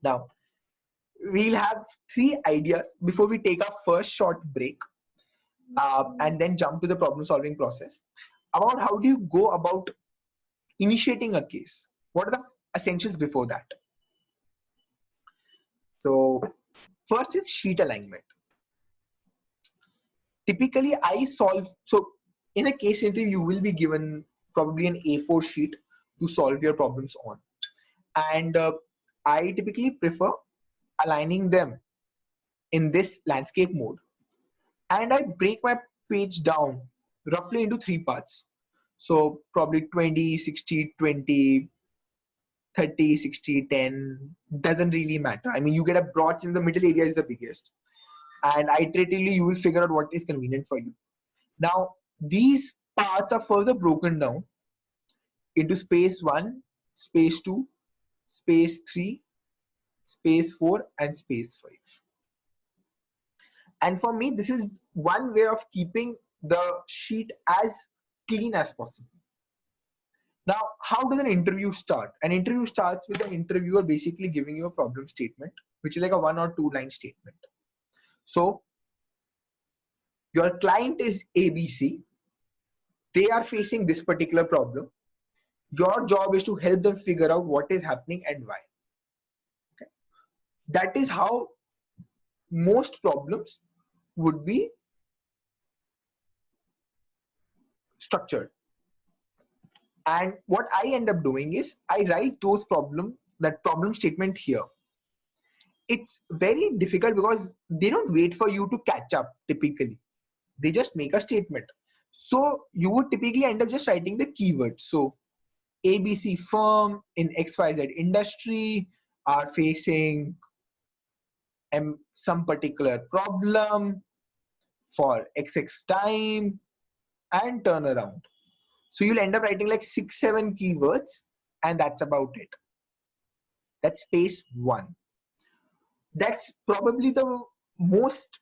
Now, we'll have three ideas before we take our first short break, and then jump to the problem solving process about how do you go about initiating a case. What are the essentials before that? So, first is sheet alignment. Typically, I solve, so in a case interview, you will be given probably an A4 sheet to solve your problems on. And I typically prefer aligning them in this landscape mode. And I break my page down roughly into three parts. So probably 20, 60, 20, 30, 60, 10, doesn't really matter. I mean, you get a broad in the middle area is the biggest. And iteratively, you will figure out what is convenient for you. Now, these parts are further broken down into space 1, space 2, space 3, space 4, and space 5. And for me, this is one way of keeping the sheet as clean as possible. Now, how does an interview start? An interview starts with an interviewer basically giving you a problem statement, which is like a 1 or 2 line statement. So, your client is ABC. They are facing this particular problem. Your job is to help them figure out what is happening and why. Okay. That is how most problems would be structured. And what I end up doing is I write that problem statement here. It's very difficult because they don't wait for you to catch up typically. They just make a statement. So you would typically end up just writing the keywords. So ABC firm in XYZ industry are facing some particular problem for XX time and turnaround. So you'll end up writing like 6-7 keywords, and that's about it. That's space 1. That's probably the most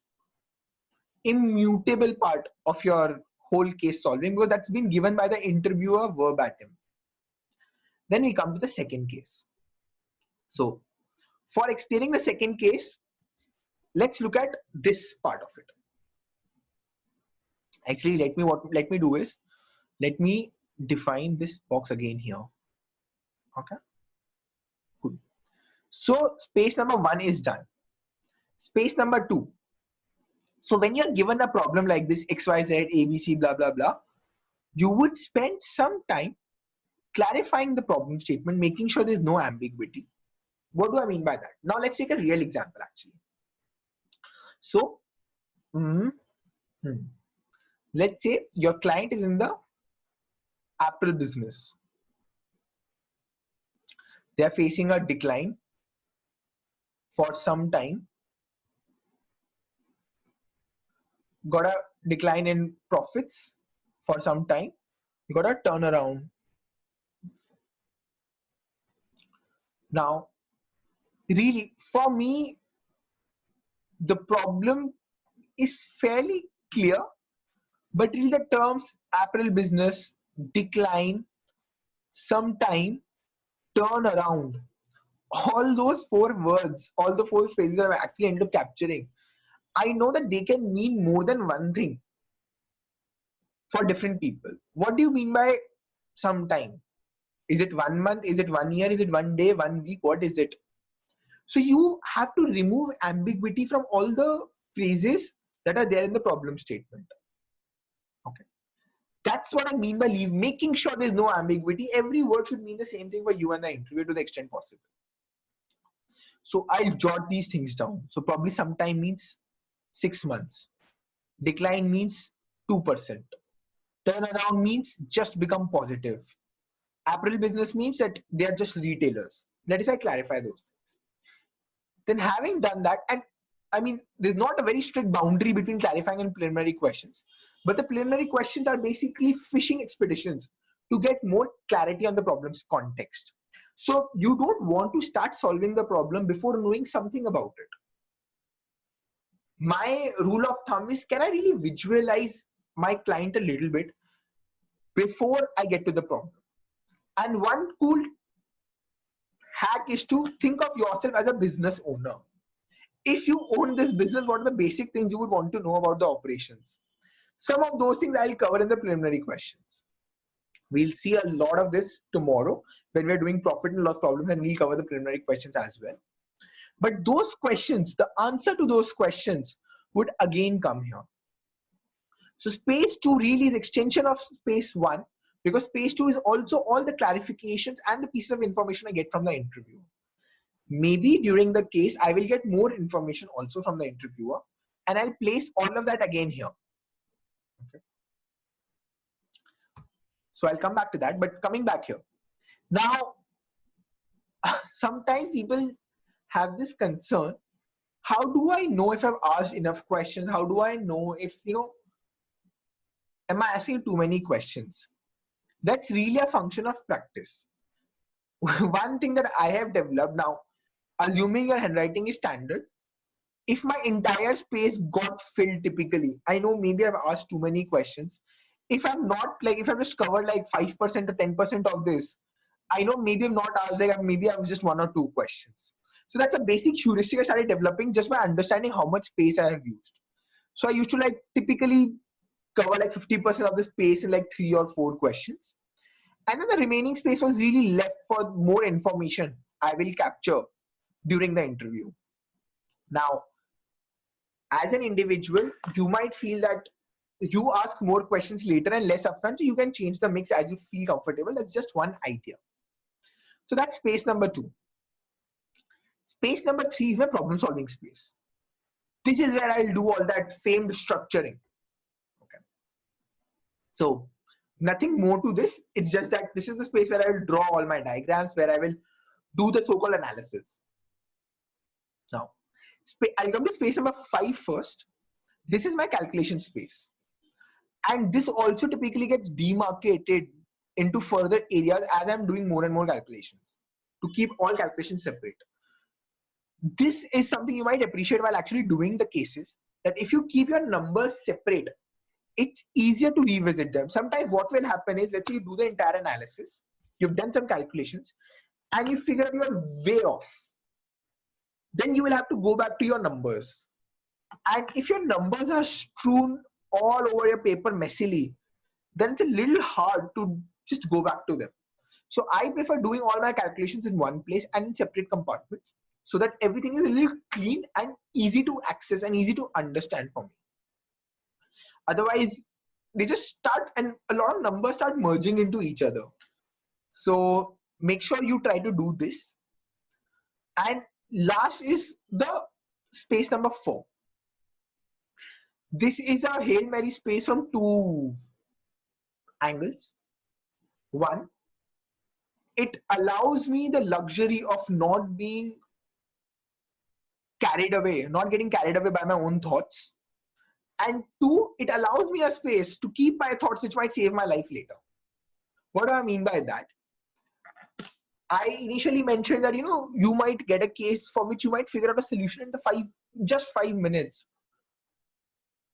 immutable part of your whole case solving because that's been given by the interviewer verbatim. Then we come to the second case. So for explaining the second case, let's look at this part of it. Actually, let me do is let me define this box again here. Okay. Good. So space number 1 is done. Space number 2. So when you're given a problem like this, XYZ, ABC, blah, blah, blah, you would spend some time clarifying the problem statement, making sure there's no ambiguity. What do I mean by that? Now let's take a real example actually. So, let's say your client is in the Apple business. They are facing a decline for some time. Got a decline in profits for some time. You got a turnaround. Now, really, for me, the problem is fairly clear, but really the terms apparel business, decline, sometime, turn around, all those 4 words, all the 4 phrases that I actually ended up capturing, I know that they can mean more than one thing for different people. What do you mean by sometime? Is it 1 month? Is it 1 year? Is it 1 day, 1 week? What is it? So you have to remove ambiguity from all the phrases that are there in the problem statement. Okay. That's what I mean by making sure there's no ambiguity. Every word should mean the same thing for you and the interviewer to the extent possible. So I'll jot these things down. So probably sometime means 6 months. Decline means 2%. Turnaround means just become positive. Apparel business means that they are just retailers. Let us clarify those things. Then having done that, and I mean, there's not a very strict boundary between clarifying and preliminary questions, but the preliminary questions are basically fishing expeditions to get more clarity on the problem's context. So you don't want to start solving the problem before knowing something about it. My rule of thumb is, can I really visualize my client a little bit before I get to the problem? And one cool hack is to think of yourself as a business owner. If you own this business, what are the basic things you would want to know about the operations? Some of those things I'll cover in the preliminary questions. We'll see a lot of this tomorrow when we're doing profit and loss problems, and we'll cover the preliminary questions as well. But those questions, the answer to those questions would again come here. So space 2 really is extension of space 1, because space 2 is also all the clarifications and the pieces of information I get from the interviewer. Maybe during the case, I will get more information also from the interviewer, and I'll place all of that again here. Okay. So I'll come back to that, but coming back here. Now, sometimes people have this concern. How do I know if I've asked enough questions? How do I know if, am I asking too many questions? That's really a function of practice. One thing that I have developed now, assuming your handwriting is standard, if my entire space got filled typically, I know maybe I've asked too many questions. If I'm not like, if I've just covered like 5% or 10% of this, I know maybe I'm not asked, like maybe I was just 1 or 2 questions. So that's a basic heuristic I started developing just by understanding how much space I have used. So I used to like typically cover like 50% of the space in like 3 or 4 questions. And then the remaining space was really left for more information I will capture during the interview. Now, as an individual, you might feel that you ask more questions later and less upfront, so you can change the mix as you feel comfortable. That's just one idea. So that's space number 2. Space number 3 is my problem solving space. This is where I'll do all that famed structuring. Okay. So nothing more to this. It's just that this is the space where I will draw all my diagrams, where I will do the so-called analysis. Now, I'll come to space number 5 first. This is my calculation space. And this also typically gets demarcated into further areas as I'm doing more and more calculations to keep all calculations separate. This is something you might appreciate while actually doing the cases, that if you keep your numbers separate, it's easier to revisit them. Sometimes what will happen is, let's say you do the entire analysis, you've done some calculations, and you figure out you're way off. Then you will have to go back to your numbers. And if your numbers are strewn all over your paper messily, then it's a little hard to just go back to them. So I prefer doing all my calculations in one place and in separate compartments, so that everything is a little clean and easy to access and easy to understand for me. Otherwise, they just start, and a lot of numbers start merging into each other. So make sure you try to do this. And last is the space number 4. This is a Hail Mary space from 2 angles. One, it allows me the luxury of not being carried away, not getting carried away by my own thoughts. And 2, it allows me a space to keep my thoughts which might save my life later. What do I mean by that? I initially mentioned that, you might get a case for which you might figure out a solution in just 5 minutes.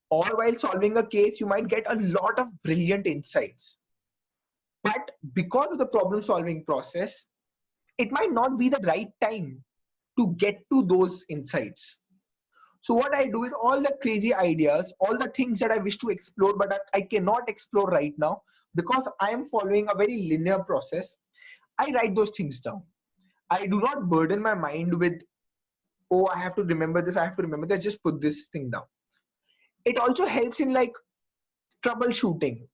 Or while solving a case, you might get a lot of brilliant insights. But because of the problem solving process, it might not be the right time to get to those insights. So what I do is, all the crazy ideas, all the things that I wish to explore, but I cannot explore right now because I am following a very linear process, I write those things down. I do not burden my mind with, oh, I have to remember this, I have to remember this, just put this thing down. It also helps in like troubleshooting.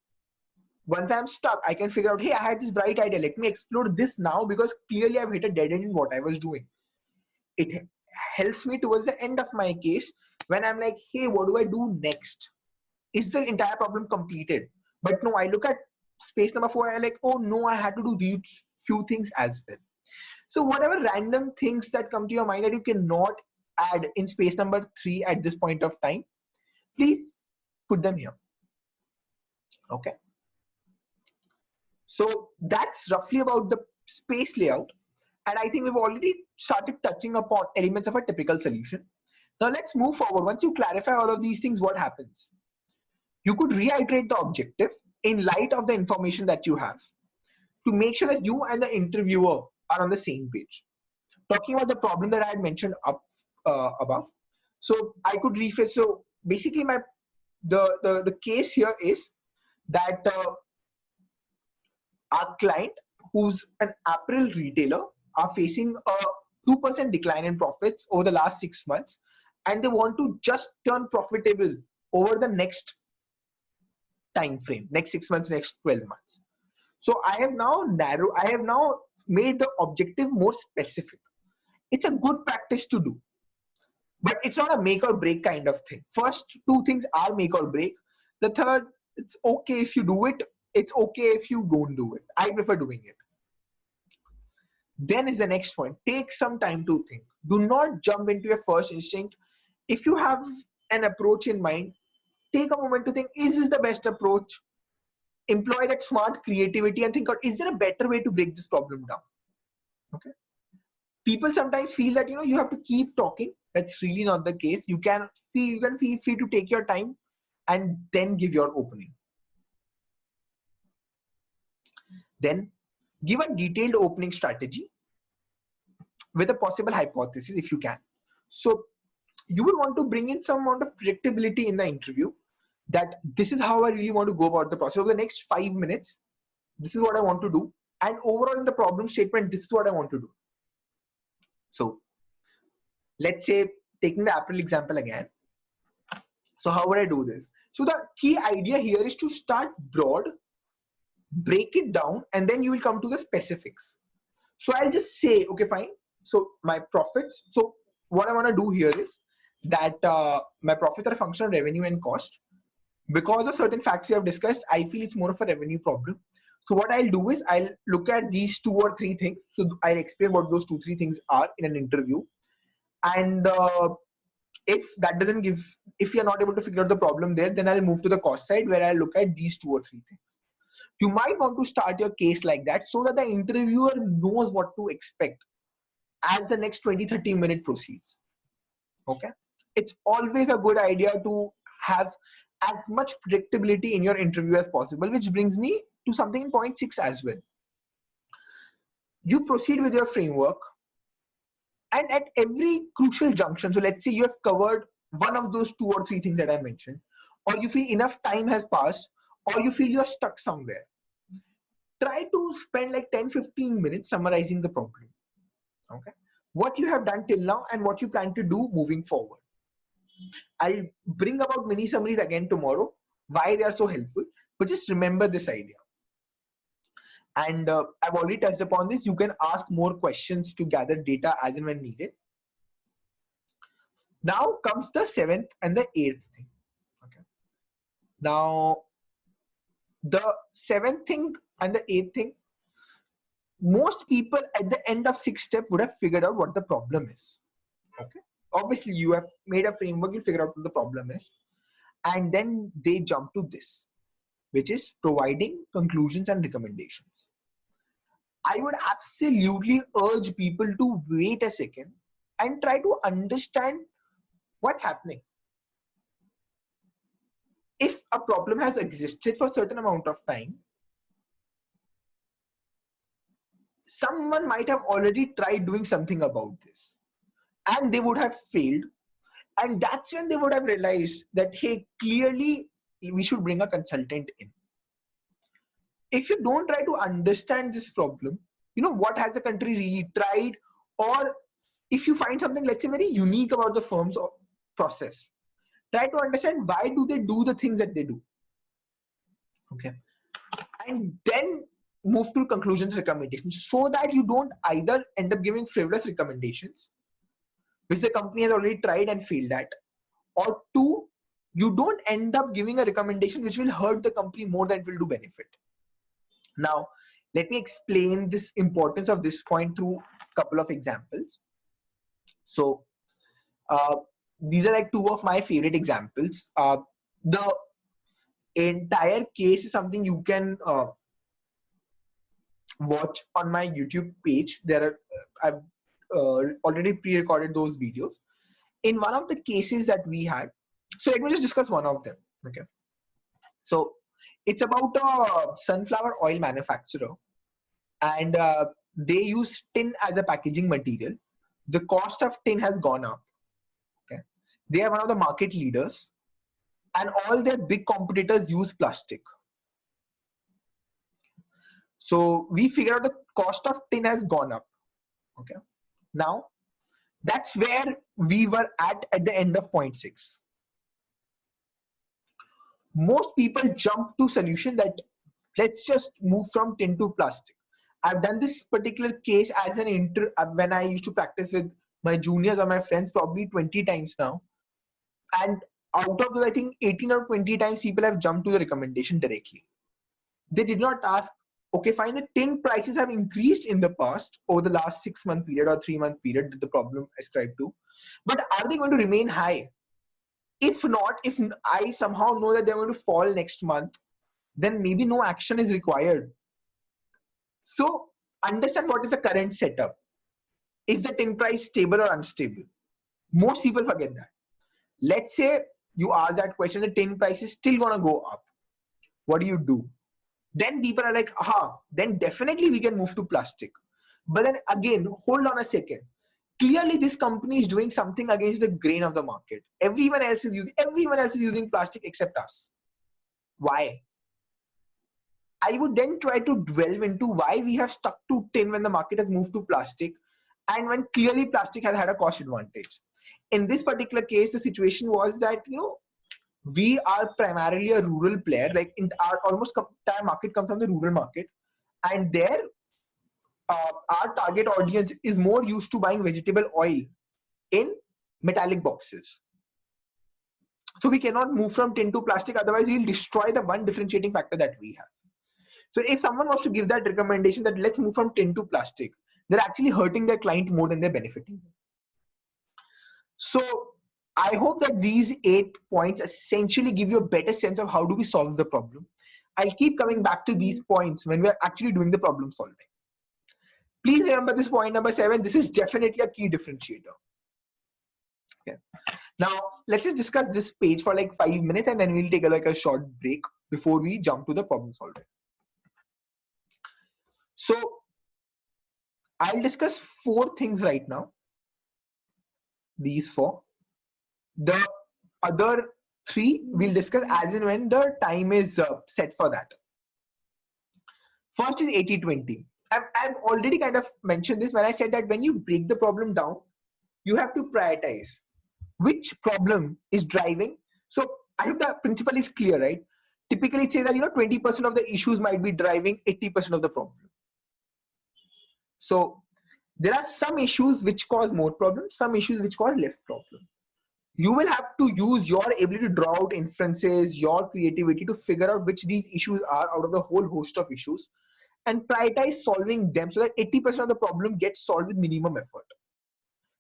Once I'm stuck, I can figure out, hey, I had this bright idea, let me explore this now, because clearly I've hit a dead end in what I was doing. It helps me towards the end of my case when I'm like, hey, what do I do next? Is the entire problem completed? But no, I look at space number 4, I'm like, oh no, I had to do these few things as well. So whatever random things that come to your mind that you cannot add in space number 3 at this point of time, please put them here. Okay. So that's roughly about the space layout. And I think we've already started touching upon elements of a typical solution. Now let's move forward. Once you clarify all of these things, what happens? You could reiterate the objective in light of the information that you have to make sure that you and the interviewer are on the same page. talking about the problem that I had mentioned above. So I could rephrase. So basically, the case here is that our client, who's an apparel retailer, are facing a 2% decline in profits over the last 6 months, and they want to just turn profitable over the next time frame, next 6 months, next 12 months. So I have now made the objective more specific. It's a good practice to do, but it's not a make or break kind of thing. First two things are make or break. The third, it's okay if you do it. It's okay if you don't do it. I prefer doing it. Then is the next point. Take some time to think. Do not jump into your first instinct. If you have an approach in mind, take a moment to think, is this the best approach? Employ that smart creativity and think out, is there a better way to break this problem down? Okay. People sometimes feel that you have to keep talking. That's really not the case. You can feel free to take your time and then give your opening. Then give a detailed opening strategy with a possible hypothesis if you can. So you will want to bring in some amount of predictability in the interview, that this is how I really want to go about the process. Over the next 5 minutes, this is what I want to do. And overall in the problem statement, this is what I want to do. So let's say, taking the Apple example again. So how would I do this? So the key idea here is to start broad, break it down, and then you will come to the specifics. So I'll just say, okay, fine. So my profits. So what I want to do here is that my profits are a function of revenue and cost. Because of certain facts we have discussed, I feel it's more of a revenue problem. So what I'll do is I'll look at these 2 or 3 things. So I'll explain what those 2-3 things are in an interview. And if that doesn't give, if you're not able to figure out the problem there, then I'll move to the cost side where I'll look at these 2 or 3 things. You might want to start your case like that so that the interviewer knows what to expect as the next 20-30 minute proceeds. Okay. It's always a good idea to have as much predictability in your interview as possible, which brings me to something in point 6 as well. You proceed with your framework, and at every crucial junction, so let's say you have covered one of those 2 or 3 things that I mentioned, or you feel enough time has passed, or you feel you're stuck somewhere, try to spend like 10-15 minutes summarizing the problem. Okay, what you have done till now and what you plan to do moving forward. I'll bring about mini summaries again tomorrow, why they are so helpful, but just remember this idea. And I've already touched upon this. You can ask more questions to gather data as and when needed. Now comes the 7th and the 8th thing. Okay. Now, the 7th thing and the 8th thing, most people at the end of 6 steps would have figured out what the problem is. Okay. Obviously, you have made a framework, you figure out what the problem is, and then they jump to this, which is providing conclusions and recommendations. I would absolutely urge people to wait a second and try to understand what's happening. If a problem has existed for a certain amount of time, someone might have already tried doing something about this and they would have failed. And that's when they would have realized that, hey, clearly we should bring a consultant in. If you don't try to understand this problem, what has the country really tried? Or if you find something, let's say, very unique about the firm's process, try to understand why do they do the things that they do. Okay. And then move to conclusions, recommendations, so that you don't either end up giving frivolous recommendations, which the company has already tried and failed at, or 2, you don't end up giving a recommendation which will hurt the company more than it will do benefit. Now, let me explain this importance of this point through a couple of examples. So these are like 2 of my favorite examples. The entire case is something you can watch on my YouTube page. I've already pre-recorded those videos. In one of the cases that we had, so let me just discuss one of them. Okay. So it's about a sunflower oil manufacturer, and they use tin as a packaging material. the cost of tin has gone up. Okay, they are one of the market leaders, and all their big competitors use plastic. So we figure out the cost of tin has gone up. Okay, now that's where we were at the end of point 6. Most people jump to solution that let's just move from tin to plastic. I've done this particular case as an when I used to practice with my juniors or my friends probably 20 times now. And out of those, I think 18 or 20 times people have jumped to the recommendation directly. They did not ask, okay, fine, the tin prices have increased in the past over the last 6-month period or 3-month period that the problem ascribed to, but are they going to remain high? If not, if I somehow know that they're going to fall next month, then maybe no action is required. So understand what is the current setup. Is the tin price stable or unstable? Most people forget that. Let's say you ask that question, the tin price is still gonna go up. What do? Then people are like, aha, then definitely we can move to plastic. But then again, hold on a second. Clearly this company is doing something against the grain of the market. Everyone else is using plastic except us. Why? I would then try to delve into why we have stuck to tin when the market has moved to plastic and when clearly plastic has had a cost advantage. In this particular case, the situation was that, we are primarily a rural player, like in our almost entire market comes from the rural market, and there our target audience is more used to buying vegetable oil in metallic boxes. So we cannot move from tin to plastic, otherwise we'll destroy the one differentiating factor that we have. So if someone wants to give that recommendation that let's move from tin to plastic, they're actually hurting their client more than they're benefiting them. So I hope that these 8 points essentially give you a better sense of how do we solve the problem. I'll keep coming back to these points when we're actually doing the problem solving. Please remember this point number 7. This is definitely a key differentiator. Okay. Now let's just discuss this page for like 5 minutes and then we'll take a short break before we jump to the problem solving. So I'll discuss 4 things right now. These 4. The other 3 we'll discuss as and when the time is set for that. First is 80-20. I've already kind of mentioned this when I said that when you break the problem down, you have to prioritize which problem is driving. So I hope the principle is clear, right? Typically it says that 20% of the issues might be driving 80% of the problem. So there are some issues which cause more problems, some issues which cause less problem. You will have to use your ability to draw out inferences, your creativity to figure out which these issues are out of the whole host of issues and prioritize solving them so that 80% of the problem gets solved with minimum effort.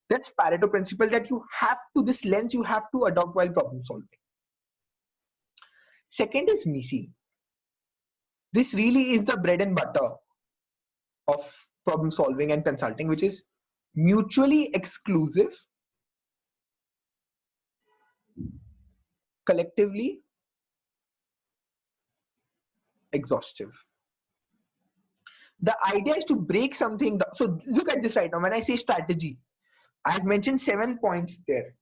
That's Pareto principle that you have to, this lens you have to adopt while problem solving. Second is MISI. This really is the bread and butter of problem solving and consulting, which is mutually exclusive, collectively exhaustive. The idea is to break something down. So look at this right now. When I say strategy, I've mentioned 7 points there.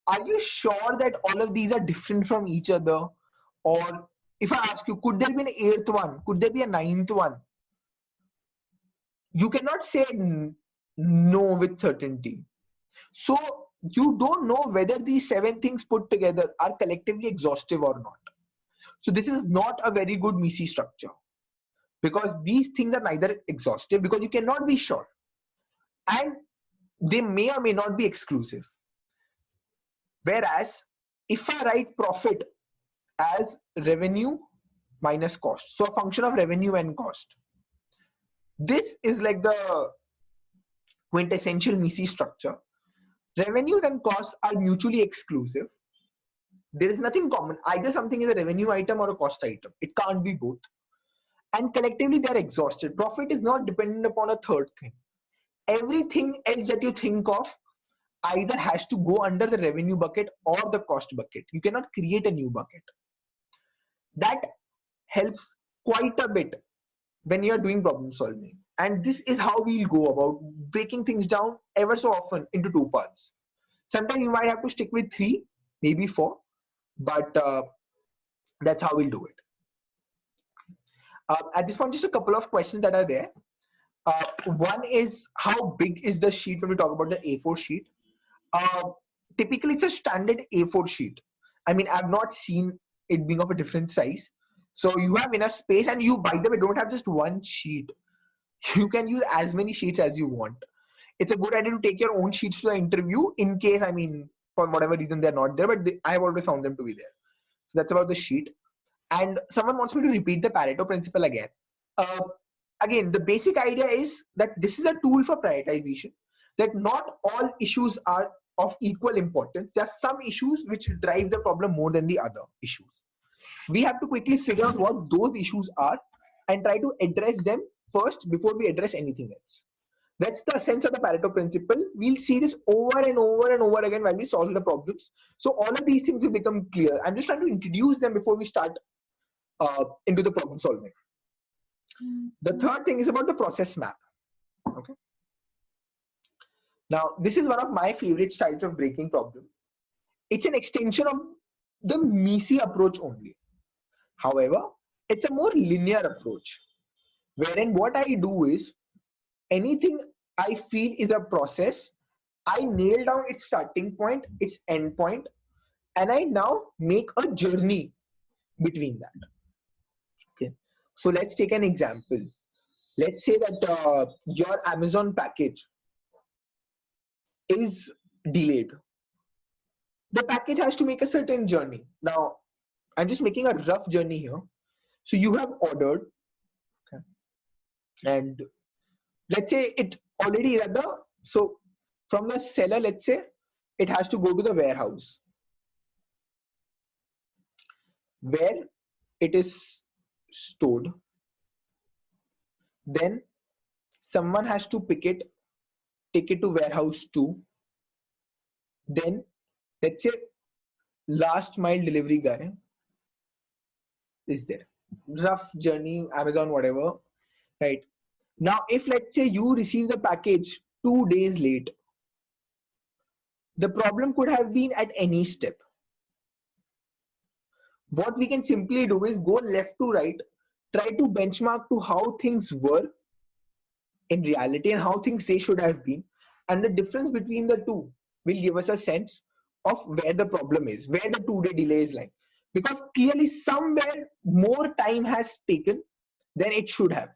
Are you sure that all of these are different from each other? Or if I ask you, could there be an 8th one? Could there be a 9th one? You cannot say no with certainty. So you don't know whether these 7 things put together are collectively exhaustive or not. So this is not a very good MISI structure because these things are neither exhaustive because you cannot be sure. And they may or may not be exclusive. Whereas if I write profit as revenue minus cost, so a function of revenue and cost, this is like the quintessential MISI structure. Revenues and costs are mutually exclusive. There is nothing common. Either something is a revenue item or a cost item. It can't be both. And collectively they are exhausted. Profit is not dependent upon a third thing. Everything else that you think of either has to go under the revenue bucket or the cost bucket. You cannot create a new bucket. That helps quite a bit when you are doing problem solving. And this is how we'll go about breaking things down ever so often into two parts. Sometimes you might have to stick with three, maybe four, but that's how we'll do it. At this point, just a couple of questions that are there. One is, how big is the sheet when we talk about the A4 sheet? Uh, Typically, it's a standard A4 sheet. I mean, I've not seen it being of a different size. So you have enough space, and you, by the way, don't have just one sheet. You can use as many sheets as you want. It's a good idea to take your own sheets to the interview in case, I mean, for whatever reason they're not there, but I've always found them to be there. So that's about the sheet. And someone wants me to repeat the Pareto principle again. Uh, Again, the basic idea is that this is a tool for prioritization, that not all issues are of equal importance. There are some issues which drive the problem more than the other issues. We have to quickly figure out what those issues are and try to address them first before we address anything else. That's the sense of the Pareto principle. We'll see this over and over and over again while we solve the problems. So all of these things will become clear. I'm just trying to introduce them before we start into the problem solving. The third thing is about the process map. Okay. Now, this is one of my favorite styles of breaking problem. It's an extension of the MECE approach only. However, it's a more linear approach, wherein what I do is, anything I feel is a process, I nail down its starting point, its end point, and I now make a journey between that. Okay. So let's take an example. Let's say that your Amazon package is delayed. The package has to make a certain journey. Now, I'm just making a rough journey here. So you have ordered, okay, and let's say it already is at the, so from the seller, let's say it has to go to the warehouse where it is stored. Then someone has to pick it, take it to warehouse 2. Then let's say last mile delivery guy is there. Rough journey, Amazon, whatever, right? Now, if let's say you receive the package 2 days late, the problem could have been at any step. What we can simply do is go left to right, try to benchmark to how things were in reality and how things they should have been, and the difference between the two will give us a sense of where the problem is, where the 2-day delay is lying, because clearly somewhere more time has taken than it should have.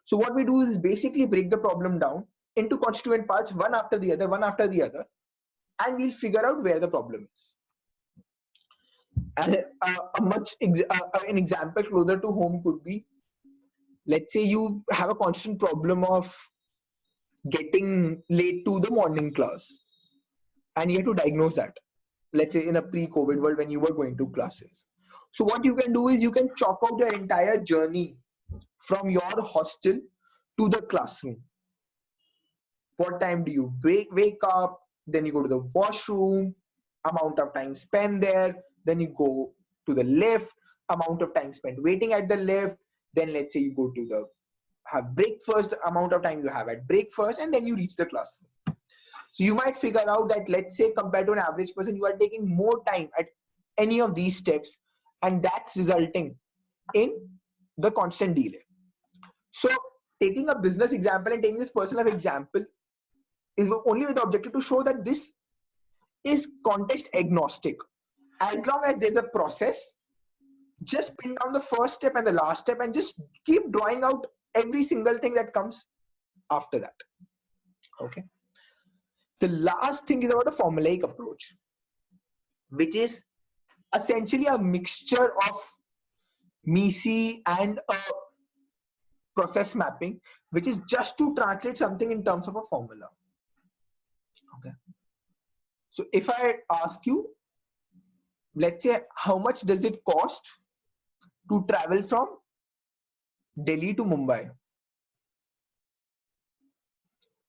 So what we do is basically break the problem down into constituent parts, one after the other, and we'll figure out where the problem is. And an example closer to home could be, let's say you have a constant problem of getting late to the morning class, and you have to diagnose that, let's say in a pre-COVID world when you were going to classes. So what you can do is you can chalk out your entire journey from your hostel to the classroom. What time do you wake up? Then you go to the washroom, amount of time spent there. Then you go to the lift, amount of time spent waiting at the lift. Then let's say you go to the have breakfast, amount of time you have at breakfast, and then you reach the classroom. So you might figure out that, let's say, compared to an average person, you are taking more time at any of these steps, and that's resulting in the constant delay. So taking a business example and taking this personal example is only with the objective to show that this is context agnostic. As long as there's a process, just pin down the first step and the last step and just keep drawing out every single thing that comes after that. Okay. The last thing is about a formulaic approach, which is essentially a mixture of MECE and a process mapping, which is just to translate something in terms of a formula. Okay. So if I ask you, let's say, how much does it cost to travel from Delhi to Mumbai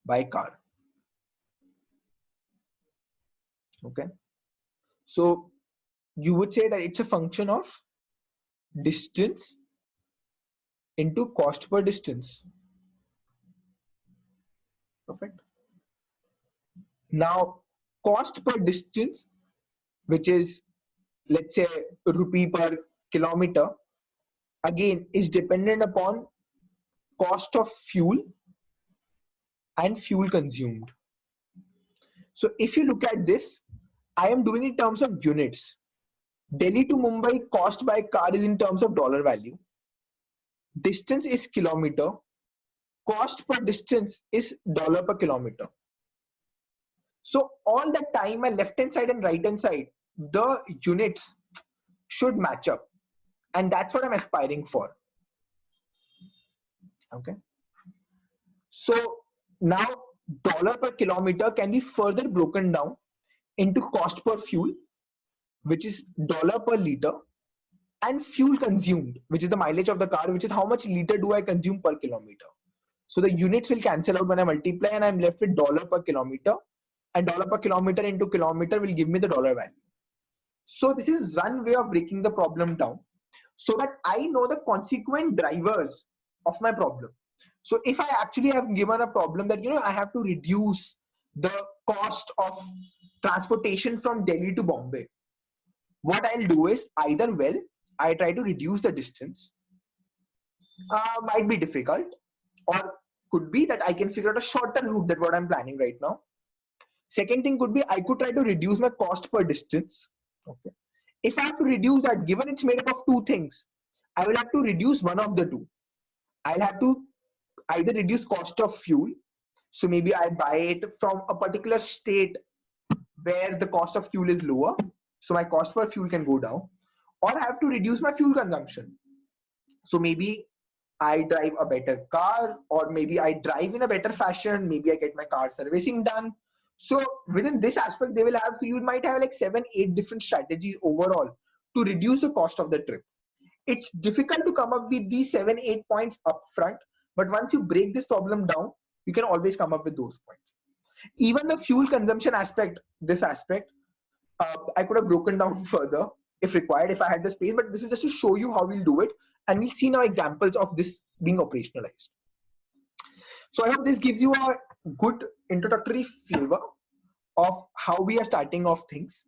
by car? Okay. So you would say that it's a function of distance into cost per distance. Perfect. Now, cost per distance, which is, let's say, rupee per kilometer, again is dependent upon cost of fuel and fuel consumed. So if you look at this, I am doing in terms of units. Delhi to Mumbai cost by car is in terms of dollar value. Distance is kilometer. Cost per distance is dollar per kilometer. So all the time, my left hand side and right hand side, the units should match up, and that's what I'm aspiring for. Okay. So now dollar per kilometer can be further broken down into cost per fuel, which is dollar per liter, and fuel consumed, which is the mileage of the car, which is how much liter do I consume per kilometer. So the units will cancel out when I multiply, and I'm left with dollar per kilometer, and dollar per kilometer into kilometer will give me the dollar value. So this is one way of breaking the problem down so that I know the consequent drivers of my problem. So if I actually have given a problem that, I have to reduce the cost of transportation from Delhi to Bombay, what I'll do is either, well, I try to reduce the distance, might be difficult, or could be that I can figure out a shorter route than what I'm planning right now. Second thing could be I could try to reduce my cost per distance. Okay. If I have to reduce that, given it's made up of two things, I will have to reduce one of the two. I'll have to either reduce cost of fuel. So maybe I buy it from a particular state where the cost of fuel is lower. So my cost per fuel can go down. Or I have to reduce my fuel consumption. So maybe I drive a better car, or maybe I drive in a better fashion. Maybe I get my car servicing done. So within this aspect, they will have, so you might have like 7-8 different strategies overall to reduce the cost of the trip. It's difficult to come up with these 7-8 points upfront, but once you break this problem down, you can always come up with those points. Even the fuel consumption aspect, this aspect, I could have broken down further if required, if I had the space, but this is just to show you how we'll do it. And we'll see now examples of this being operationalized. So I hope this gives you a good introductory flavor of how we are starting off things.